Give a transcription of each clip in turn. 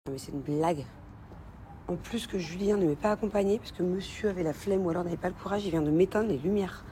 Non mais c'est une blague. En plus que Julien ne m'est pas accompagné parce que monsieur avait la flemme ou alors n'avait pas le courage, il vient de m'éteindre les lumières.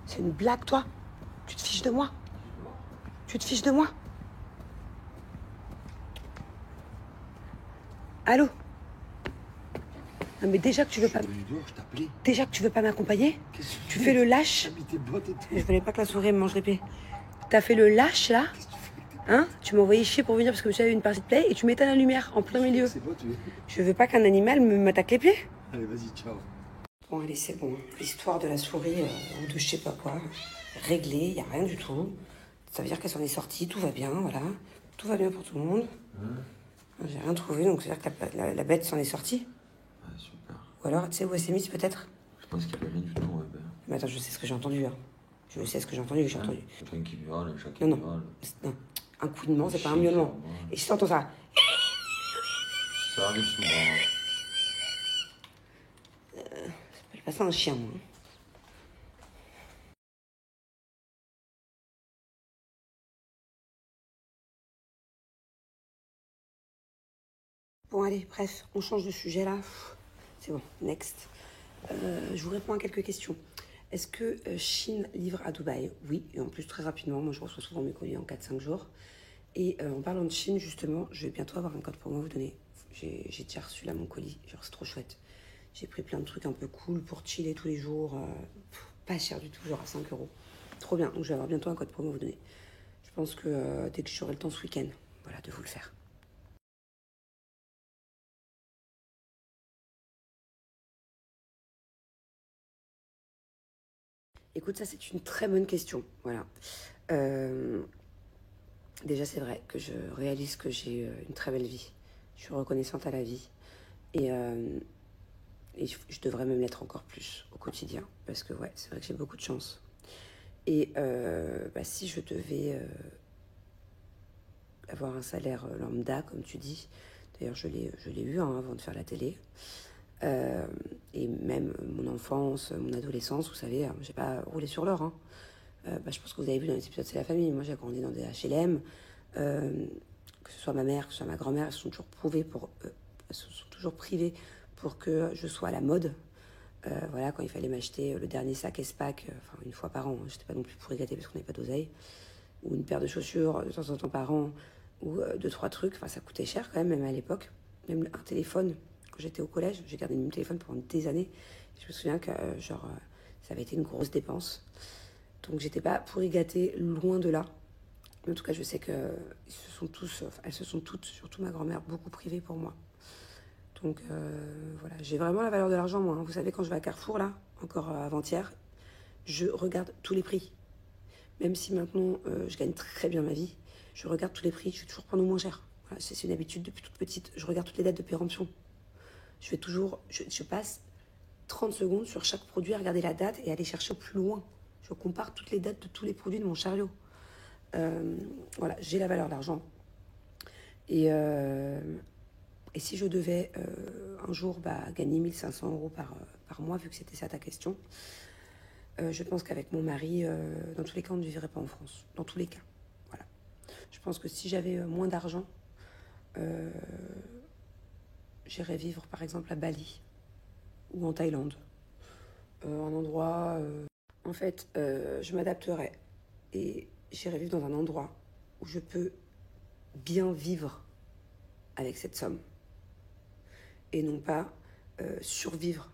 C'est une blague, toi? Tu te fiches de moi? Tu te fiches de moi? Allô? Non mais déjà que tu veux pas... Déjà que tu veux pas m'accompagner? Tu fais le lâche? Je voulais pas que la souris me mange l'épée. T'as fait le lâche là? Hein? Tu m'as envoyé chier pour venir parce que monsieur avait une partie de play et tu m'éteins la lumière en plein milieu. Je veux pas qu'un animal m'attaque les pieds. Allez, vas-y, ciao. Bon, allez, c'est bon. L'histoire de la souris ou de je sais pas quoi, réglée, il n'y a rien du tout. Ça veut dire qu'elle s'en est sortie, tout va bien, voilà. Tout va bien pour tout le monde. J'ai rien trouvé, donc c'est-à-dire que la bête s'en est sortie. Ouais, super. Ou alors, tu sais où elle s'est mise peut-être? Je pense qu'il n'y avait rien du tout, ouais. Mais attends, je sais ce que j'ai entendu. Hein. Je sais ce que j'ai entendu, j'ai entendu. Quelqu'un qui miaule, un chat qui Non, miaule. non. Un couinement, c'est pas un miaulement. Et si t'entends ça... Ça arrive souvent. Je passe à un chien, moi. Bon, allez, bref, on change de sujet là. C'est bon, next. Je vous réponds à quelques questions. Est-ce que Chine livre à Dubaï? Oui, et en plus très rapidement. Moi, je reçois souvent mes colis en 4-5 jours. Et en parlant de Chine, justement, je vais bientôt avoir un code pour moi vous donner. J'ai déjà reçu là mon colis. Genre, c'est trop chouette. J'ai pris plein de trucs un peu cool pour chiller tous les jours. Pas cher du tout, genre à 5 euros. Trop bien. Donc, je vais avoir bientôt un code pour moi vous donner. Je pense que dès que j'aurai le temps ce week-end, voilà, de vous le faire. Écoute, ça c'est une très bonne question. Voilà. Déjà, c'est vrai que je réalise que j'ai une très belle vie. Je suis reconnaissante à la vie. Et je devrais même l'être encore plus au quotidien. Parce que, ouais, c'est vrai que j'ai beaucoup de chance. Et si je devais avoir un salaire lambda, comme tu dis, d'ailleurs, je l'ai eu hein, avant de faire la télé. Et même mon enfance, mon adolescence, vous savez, j'ai pas roulé sur l'or. Hein. Je pense que vous avez vu dans les épisodes C'est la famille. Moi, j'ai grandi dans des HLM. Que ce soit ma mère, que ce soit ma grand-mère, elles sont toujours elles sont toujours privées pour que je sois à la mode. Voilà, quand il fallait m'acheter le dernier sac Espac, une fois par an, hein, j'étais pas non plus pourri gâtée parce qu'on n'avait pas d'oseille, ou une paire de chaussures de temps en temps par an, ou 2-3 trucs, ça coûtait cher quand même à l'époque. Même un téléphone, quand j'étais au collège, j'ai gardé mon téléphone pendant des années. Je me souviens que ça avait été une grosse dépense. Donc j'étais pas pourri gâtée, loin de là. Mais en tout cas, je sais qu'elles se sont toutes, surtout ma grand-mère, beaucoup privées pour moi. Donc voilà, j'ai vraiment la valeur de l'argent, moi. Hein. Vous savez, quand je vais à Carrefour, là, encore avant-hier, je regarde tous les prix. Même si maintenant, je gagne très bien ma vie, je regarde tous les prix, je vais toujours prendre au moins cher. Voilà, c'est une habitude depuis toute petite. Je regarde toutes les dates de péremption. Je passe 30 secondes sur chaque produit à regarder la date et aller chercher au plus loin. Je compare toutes les dates de tous les produits de mon chariot. Voilà, j'ai la valeur d'argent. Et si je devais un jour gagner 1500 euros par mois, vu que c'était ça ta question, je pense qu'avec mon mari, dans tous les cas, on ne vivrait pas en France. Dans tous les cas. Voilà. Je pense que si j'avais moins d'argent, j'irais vivre par exemple à Bali ou en Thaïlande. Un endroit... En fait, je m'adapterais et j'irais vivre dans un endroit où je peux bien vivre avec cette somme et non pas survivre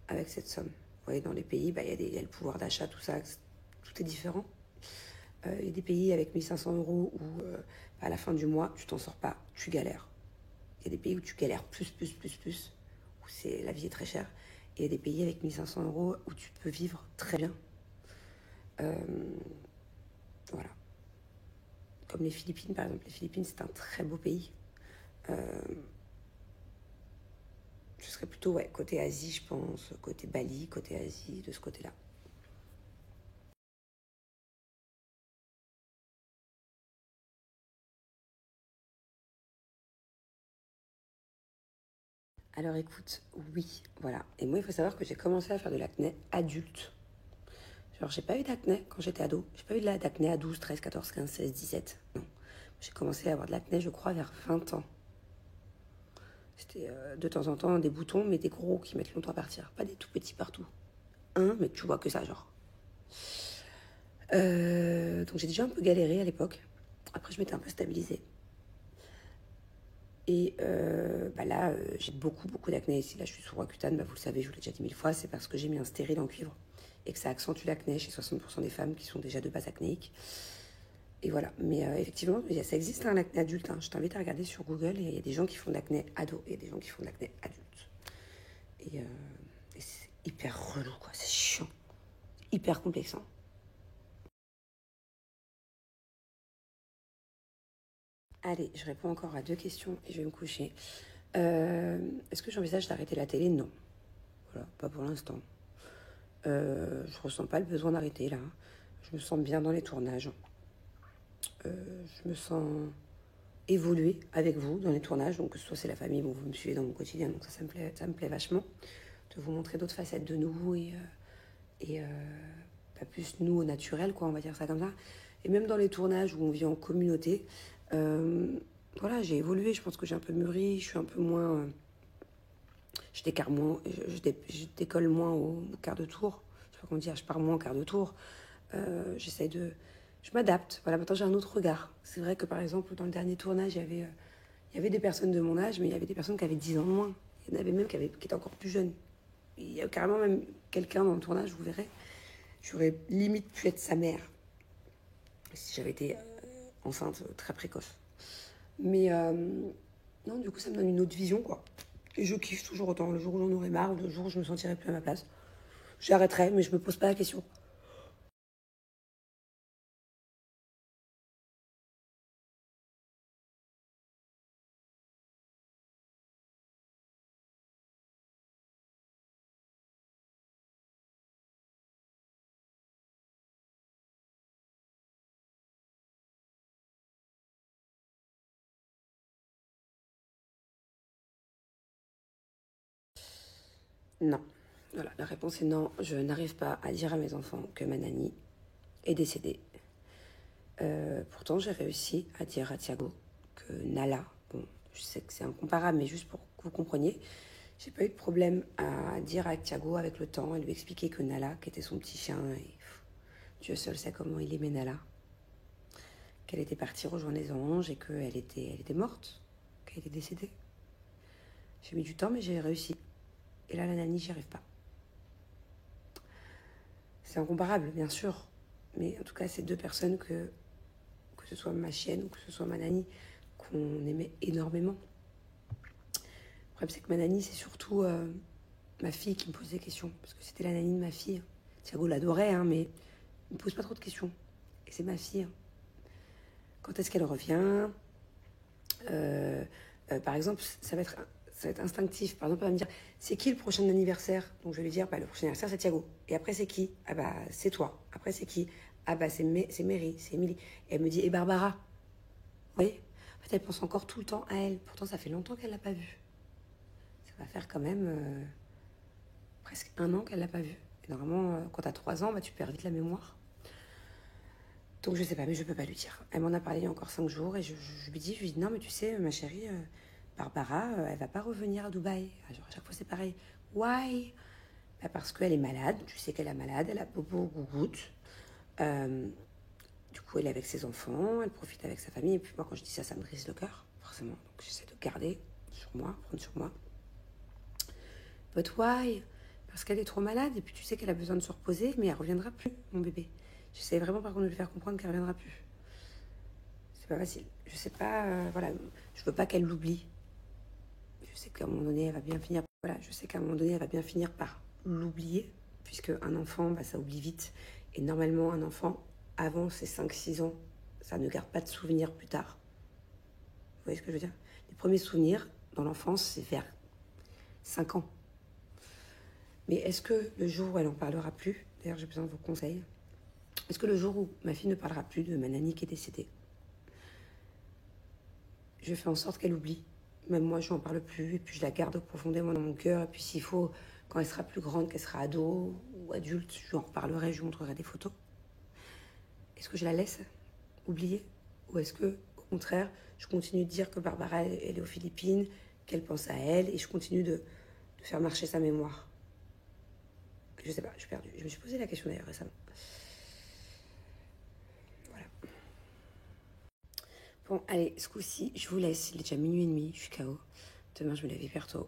avec cette somme. Vous voyez, dans les pays, il y a le pouvoir d'achat, tout ça, tout est différent. Il y a des pays avec 1500 euros où à la fin du mois, tu t'en sors pas, tu galères. Il y a des pays où tu galères plus, où la vie est très chère. Et il y a des pays avec 1500 euros où tu peux vivre très bien. Voilà. Comme les Philippines, par exemple. Les Philippines, c'est un très beau pays. Je serais plutôt côté Asie, je pense, côté Bali, côté Asie, de ce côté-là. Alors écoute, oui, voilà. Et moi, il faut savoir que j'ai commencé à faire de l'acné adulte. Genre, j'ai pas eu d'acné quand j'étais ado. J'ai pas eu d'acné à 12, 13, 14, 15, 16, 17. Non. J'ai commencé à avoir de l'acné, je crois, vers 20 ans. C'était de temps en temps des boutons, mais des gros qui mettent longtemps à partir. Pas des tout petits partout. Mais tu vois que ça, genre. Donc j'ai déjà un peu galéré à l'époque. Après, je m'étais un peu stabilisée. Et là, j'ai beaucoup d'acné. Si là, je suis sous Roaccutane, vous le savez, je vous l'ai déjà dit 1000 fois, c'est parce que j'ai mis un stérile en cuivre et que ça accentue l'acné chez 60% des femmes qui sont déjà de base acnéiques. Et voilà. Mais effectivement, ça existe, hein, l'acné adulte. Hein. Je t'invite à regarder sur Google. Il y a des gens qui font de l'acné ado et des gens qui font de l'acné adulte. Et c'est hyper relou, quoi. C'est chiant. Hyper complexant. Allez, je réponds encore à 2 questions et je vais me coucher. Est-ce que j'envisage d'arrêter la télé? Non. Voilà, pas pour l'instant. Je ressens pas le besoin d'arrêter là. Je me sens bien dans les tournages. Je me sens évoluer avec vous dans les tournages. Donc, que ce soit c'est la famille, bon, vous me suivez dans mon quotidien, donc ça me plaît vachement. De vous montrer d'autres facettes de nous et pas plus nous au naturel, quoi, on va dire ça comme ça. Et même dans les tournages où on vit en communauté, voilà, j'ai évolué. Je pense que j'ai un peu mûri. Je suis un peu moins. Je décale moins, je décolle moins au quart de tour. Je sais pas comment dire, je pars moins au quart de tour. J'essaie de. Je m'adapte. Voilà, maintenant j'ai un autre regard. C'est vrai que par exemple, dans le dernier tournage, il y avait des personnes de mon âge, mais il y avait des personnes qui avaient 10 ans de moins. Il y en avait même qui étaient encore plus jeunes. Il y a carrément même quelqu'un dans le tournage, vous verrez. J'aurais limite pu être sa mère si j'avais été enceinte très précoce. Mais non, du coup, ça me donne une autre vision, quoi. Et je kiffe toujours autant. Le jour où j'en aurai marre, le jour où je me sentirai plus à ma place, j'arrêterai, mais je me pose pas la question. Non. Voilà, la réponse est non. Je n'arrive pas à dire à mes enfants que ma nanny est décédée. Pourtant, j'ai réussi à dire à Thiago que Nala, bon, je sais que c'est incomparable, mais juste pour que vous compreniez, j'ai pas eu de problème à dire à Thiago avec le temps, à lui expliquer que Nala, qui était son petit chien, et Dieu seul sait comment il aimait Nala, qu'elle était partie rejoindre les anges et qu'elle était morte, qu'elle était décédée. J'ai mis du temps, mais j'ai réussi. Et là, la nanny, j'y arrive pas. C'est incomparable, bien sûr. Mais en tout cas, c'est 2 personnes que ce soit ma chienne ou que ce soit ma nanny, qu'on aimait énormément. Le problème, c'est que ma nanny, c'est surtout ma fille qui me posait des questions. Parce que c'était la nanny de ma fille. Thiago l'adorait, hein, mais il me pose pas trop de questions. Et c'est ma fille. Quand est-ce qu'elle revient? Par exemple, ça va être instinctif. Par exemple, elle va me dire, c'est qui le prochain anniversaire? Donc je vais lui dire, le prochain anniversaire, c'est Thiago. Et après, c'est qui? Ah bah, c'est toi. Après, c'est qui? Ah bah, c'est Mary, c'est Émilie. Et elle me dit, et Barbara? Vous voyez? En fait, elle pense encore tout le temps à elle. Pourtant, ça fait longtemps qu'elle l'a pas vue. Ça va faire quand même presque 1 an qu'elle l'a pas vue. Et normalement, quand t'as 3 ans, tu perds vite la mémoire. Donc je sais pas, mais je peux pas lui dire. Elle m'en a parlé il y a encore 5 jours et je lui dis, non mais tu sais, ma chérie, Barbara, elle va pas revenir à Dubaï. Genre à chaque fois c'est pareil. Why? Parce qu'elle est malade, tu sais qu'elle est malade, elle a bobo gougoute. Du coup elle est avec ses enfants, elle profite avec sa famille. Et puis moi quand je dis ça, ça me brise le cœur, forcément. Donc j'essaie de garder sur moi, prendre sur moi. But why? Parce qu'elle est trop malade et puis tu sais qu'elle a besoin de se reposer, mais elle reviendra plus, mon bébé. J'essaie vraiment par contre de lui faire comprendre qu'elle reviendra plus. C'est pas facile. Je sais pas, voilà, je veux pas qu'elle l'oublie. Je sais qu'à un moment donné, elle va bien finir. Voilà, je sais qu'à un moment donné, elle va bien finir par l'oublier, puisque un enfant, ça oublie vite. Et normalement, un enfant, avant ses 5-6 ans, ça ne garde pas de souvenirs plus tard. Vous voyez ce que je veux dire? Les premiers souvenirs dans l'enfance, c'est vers 5 ans. Mais est-ce que le jour où elle en parlera plus, d'ailleurs j'ai besoin de vos conseils, est-ce que le jour où ma fille ne parlera plus de ma nanny qui est décédée, je fais en sorte qu'elle oublie? Même moi, je n'en parle plus, et puis je la garde profondément dans mon cœur. Et puis s'il faut, quand elle sera plus grande, qu'elle sera ado ou adulte, je lui en reparlerai, je lui montrerai des photos. Est-ce que je la laisse oublier? Ou est-ce que, au Au contraire, je continue de dire que Barbara, elle est aux Philippines, qu'elle pense à elle, et je continue de faire marcher sa mémoire. Je sais pas, je suis perdue. Je me suis posé la question d'ailleurs récemment. Voilà. Bon, allez, ce coup-ci, je vous laisse. Il est déjà minuit et demi, je suis KO. Demain, je me lève hyper tôt.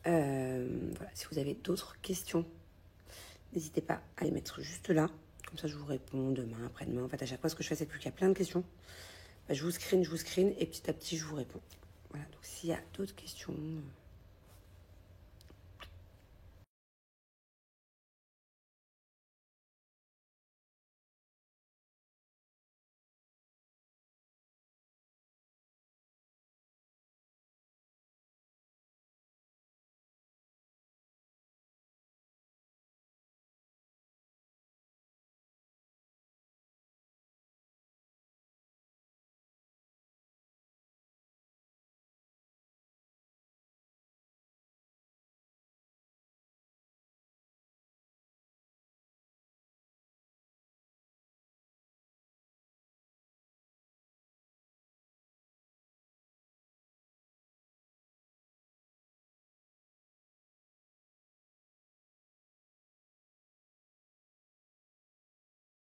Voilà, si vous avez d'autres questions, n'hésitez pas à les mettre juste là. Comme ça, je vous réponds demain, après-demain. En fait, à chaque fois, ce que je fais, c'est plus qu'il y a plein de questions. Bah, je vous screen, et petit à petit, je vous réponds. Voilà, donc s'il y a d'autres questions...